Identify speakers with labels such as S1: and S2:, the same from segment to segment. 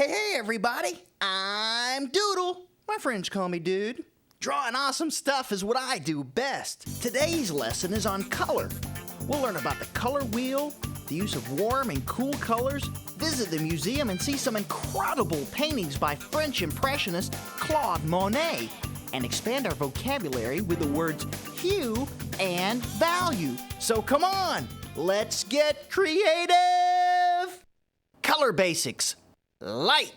S1: Hey, everybody. I'm Doodle. My friends call me Dude. Drawing awesome stuff is what I do best. Today's lesson is on color. We'll learn about the color wheel, the use of warm and cool colors, visit the museum, and see some incredible paintings by French Impressionist Claude Monet, and expand our vocabulary with the words hue and value. So come on, let's get creative! Color basics. Light.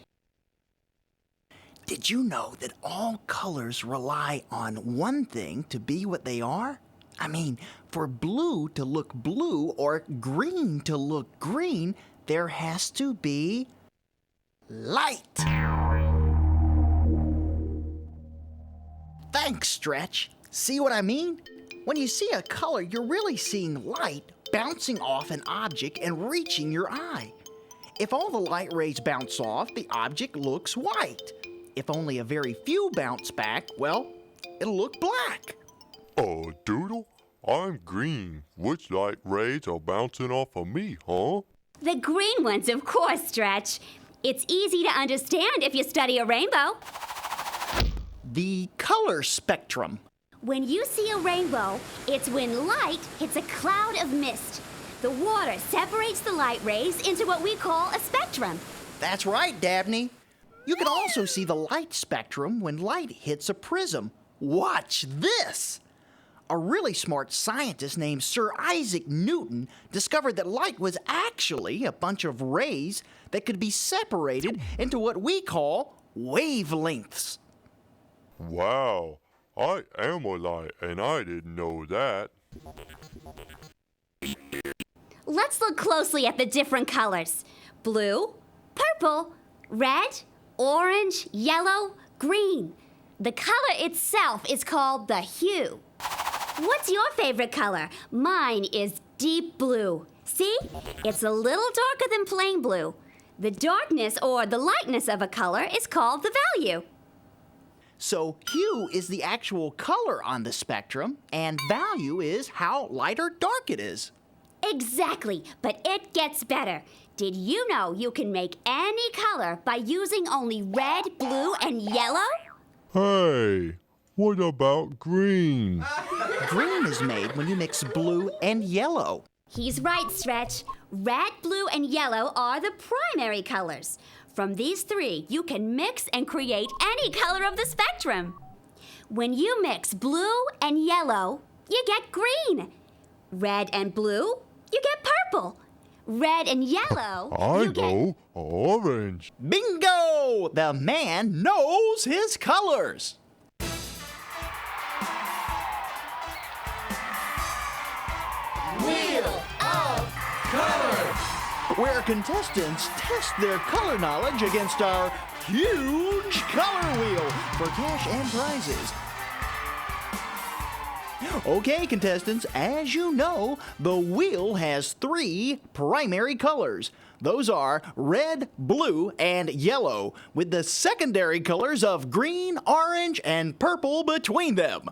S1: Did you know that all colors rely on one thing to be what they are? I mean, for blue to look blue or green to look green, there has to be light. Thanks, Stretch. See what I mean? When you see a color, you're really seeing light bouncing off an object and reaching your eye. If all the light rays bounce off, the object looks white. If only a very few bounce back, well, it'll look black.
S2: Doodle, I'm green. Which light rays are bouncing off of me, huh?
S3: The green ones, of course, Stretch. It's easy to understand if you study a rainbow.
S1: The color spectrum.
S3: When you see a rainbow, it's when light hits a cloud of mist. The water separates the light rays into what we call a spectrum.
S1: That's right, Dabney. You can also see the light spectrum when light hits a prism. Watch this! A really smart scientist named Sir Isaac Newton discovered that light was actually a bunch of rays that could be separated into what we call wavelengths.
S2: Wow, I am a light and I didn't know that.
S3: Let's look closely at the different colors. Blue, purple, red, orange, yellow, green. The color itself is called the hue. What's your favorite color? Mine is deep blue. See? It's a little darker than plain blue. The darkness or the lightness of a color is called the value.
S1: So hue is the actual color on the spectrum, and value is how light or dark it is.
S3: Exactly, but it gets better. Did you know you can make any color by using only red, blue, and yellow?
S2: Hey, what about green?
S1: Green is made when you mix blue and yellow.
S3: He's right, Stretch. Red, blue, and yellow are the primary colors. From these three, you can mix and create any color of the spectrum. When you mix blue and yellow, you get green. Red and blue, you get purple. Red and yellow,
S2: I go orange.
S1: Bingo! The man knows his colors.
S4: Wheel of Color!
S1: Where contestants test their color knowledge against our huge color wheel for cash and prizes. Okay, contestants, as you know, the wheel has three primary colors. Those are red, blue, and yellow, with the secondary colors of green, orange, and purple between them.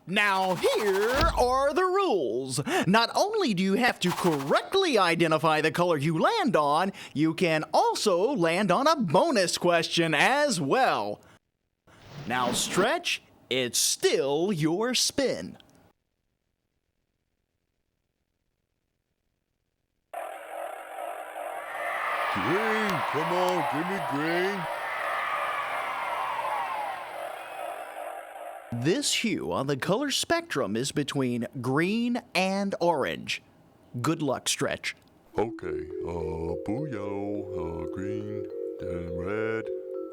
S1: Now, here are the rules. Not only do you have to correctly identify the color you land on, you can also land on a bonus question as well. Now, Stretch, it's still your spin.
S2: Green, come on, give me green.
S1: This hue on the color spectrum is between green and orange. Good luck, Stretch.
S2: Okay, blue, yellow, green, then red,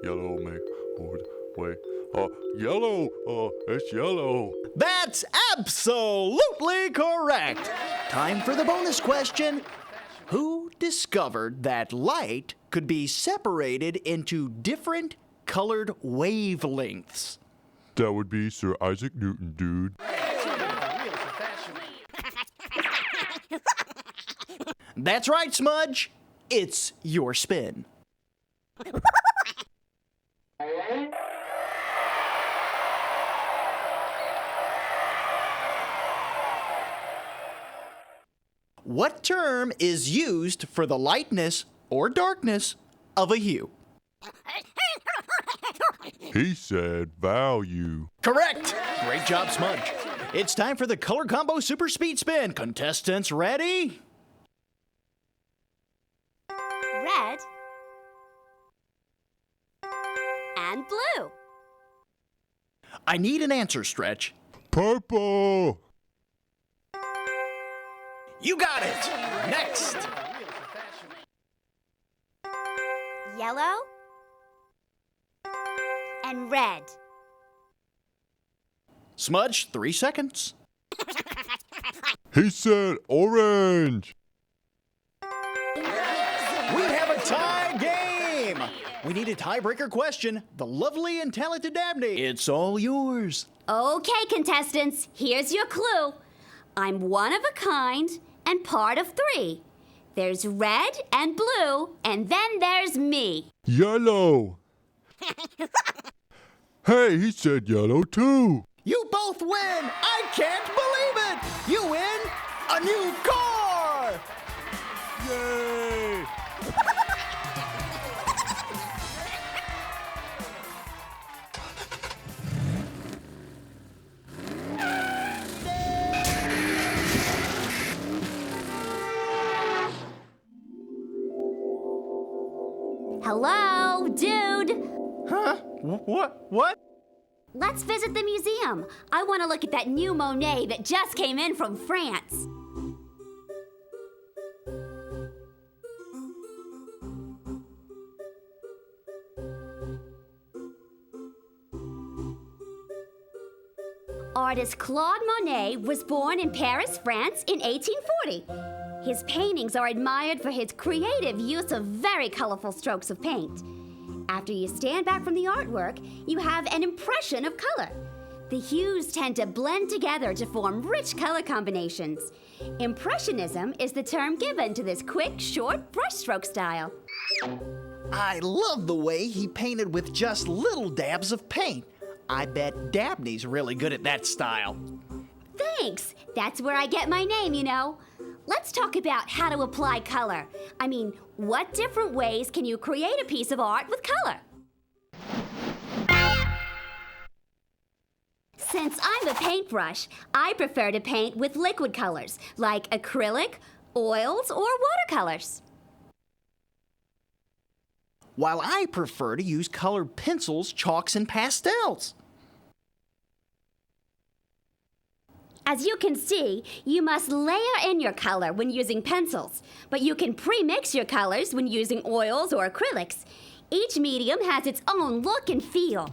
S2: yellow, yellow, it's yellow.
S1: That's absolutely correct. Time for the bonus question. Who discovered that light could be separated into different colored wavelengths?
S2: That would be Sir Isaac Newton, dude.
S1: That's right, Smudge. It's your spin. What term is used for the lightness or darkness of a hue?
S2: He said value.
S1: Correct! Great job, Smudge. It's time for the Color Combo Super Speed Spin. Contestants ready?
S3: Red and blue.
S1: I need an answer, Stretch.
S2: Purple.
S1: You got it! Next!
S3: Yellow and red.
S1: Smudge, 3 seconds.
S2: He said orange.
S1: We have a tie game! We need a tiebreaker question. The lovely and talented Dabney, it's all yours.
S3: Okay, contestants, here's your clue. I'm one of a kind and part of 3. There's red and blue, and then there's me.
S2: Yellow. Hey, he said yellow too.
S1: You both win! I can't believe it! You win a new car!
S2: Yay!
S3: Hello, dude.
S1: Huh? What?
S3: Let's visit the museum. I want to look at that new Monet that just came in from France. Artist Claude Monet was born in Paris, France in 1840. His paintings are admired for his creative use of very colorful strokes of paint. After you stand back from the artwork, you have an impression of color. The hues tend to blend together to form rich color combinations. Impressionism is the term given to this quick, short brushstroke style.
S1: I love the way he painted with just little dabs of paint. I bet Dabney's really good at that style.
S3: Thanks! That's where I get my name, you know. Let's talk about how to apply color. I mean, what different ways can you create a piece of art with color? Since I'm a paintbrush, I prefer to paint with liquid colors, like acrylic, oils, or watercolors.
S1: While I prefer to use colored pencils, chalks, and pastels.
S3: As you can see, you must layer in your color when using pencils, but you can pre-mix your colors when using oils or acrylics. Each medium has its own look and feel.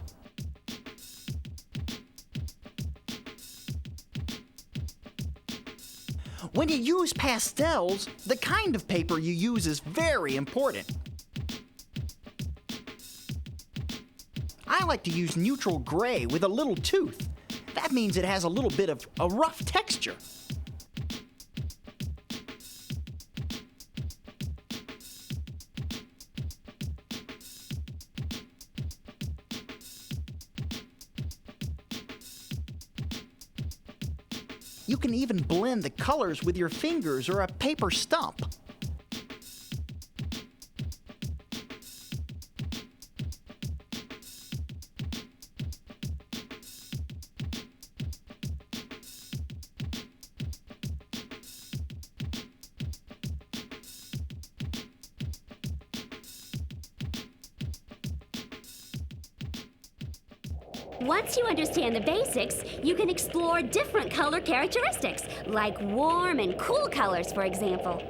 S1: When you use pastels, the kind of paper you use is very important. I like to use neutral gray with a little tooth. That means it has a little bit of a rough texture. You can even blend the colors with your fingers or a paper stump.
S3: Once you understand the basics, you can explore different color characteristics, like warm and cool colors, for example.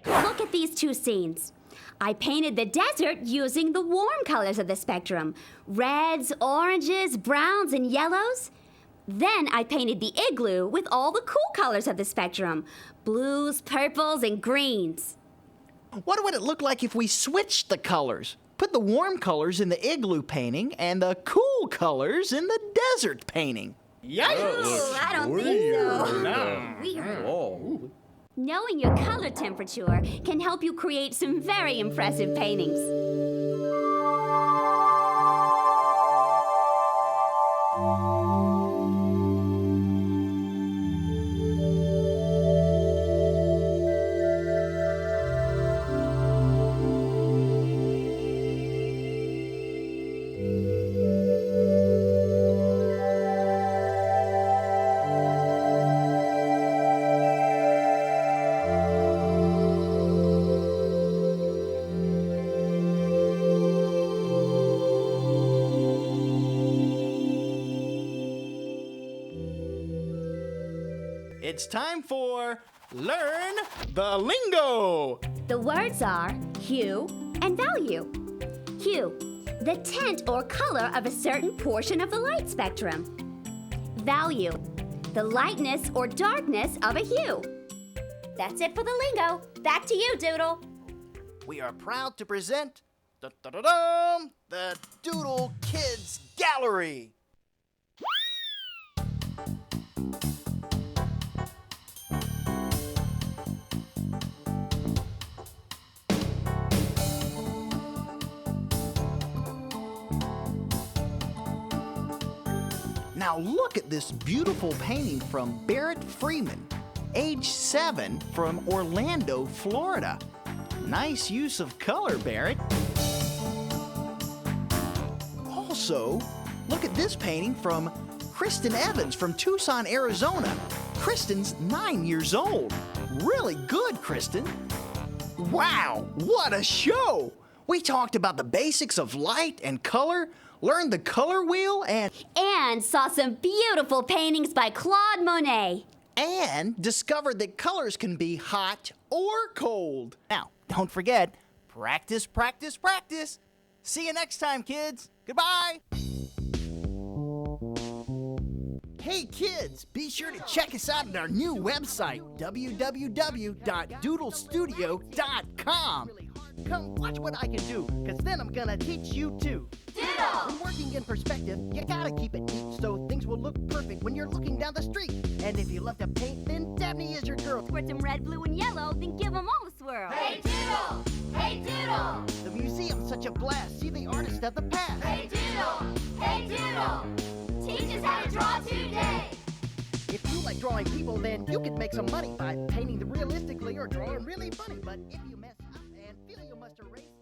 S3: Look at these two scenes. I painted the desert using the warm colors of the spectrum, reds, oranges, browns, and yellows. Then I painted the igloo with all the cool colors of the spectrum, blues, purples, and greens.
S1: What would it look like if we switched the colors? Put the warm colors in the igloo painting and the cool colors in the desert painting.
S3: Ooh, I don't think so. Weird. Knowing your color temperature can help you create some very impressive paintings.
S1: It's time for Learn the Lingo.
S3: The words are hue and value. Hue, the tint or color of a certain portion of the light spectrum. Value, the lightness or darkness of a hue. That's it for the lingo. Back to you, Doodle.
S1: We are proud to present the Doodle Kids Gallery. Now look at this beautiful painting from Barrett Freeman, age 7, from Orlando, Florida. Nice use of color, Barrett. Also, look at this painting from Kristen Evans from Tucson, Arizona. Kristen's 9 years old. Really good, Kristen. Wow, what a show! We talked about the basics of light and color, learned the color wheel,
S3: And saw some beautiful paintings by Claude Monet.
S1: and discovered that colors can be hot or cold. Now, don't forget, practice, practice, practice. See you next time, kids. Goodbye. Hey, kids, be sure to check us out at our new website, www.doodlestudio.com. Come watch what I can do, because then I'm gonna teach you too.
S3: Doodle!
S1: When working in perspective, you gotta keep it neat so things will look perfect when you're looking down the street. And if you love to paint, then Dabney is your girl.
S3: Squirt them red, blue, and yellow, then give them all a swirl.
S4: Hey Doodle! Hey Doodle!
S1: The museum's such a blast. See the artist of the past.
S4: Hey Doodle! Hey Doodle! Teach us how to draw today!
S1: If you like drawing people, then you can make some money by painting them realistically or drawing really funny. But if you mess up and feel you must erase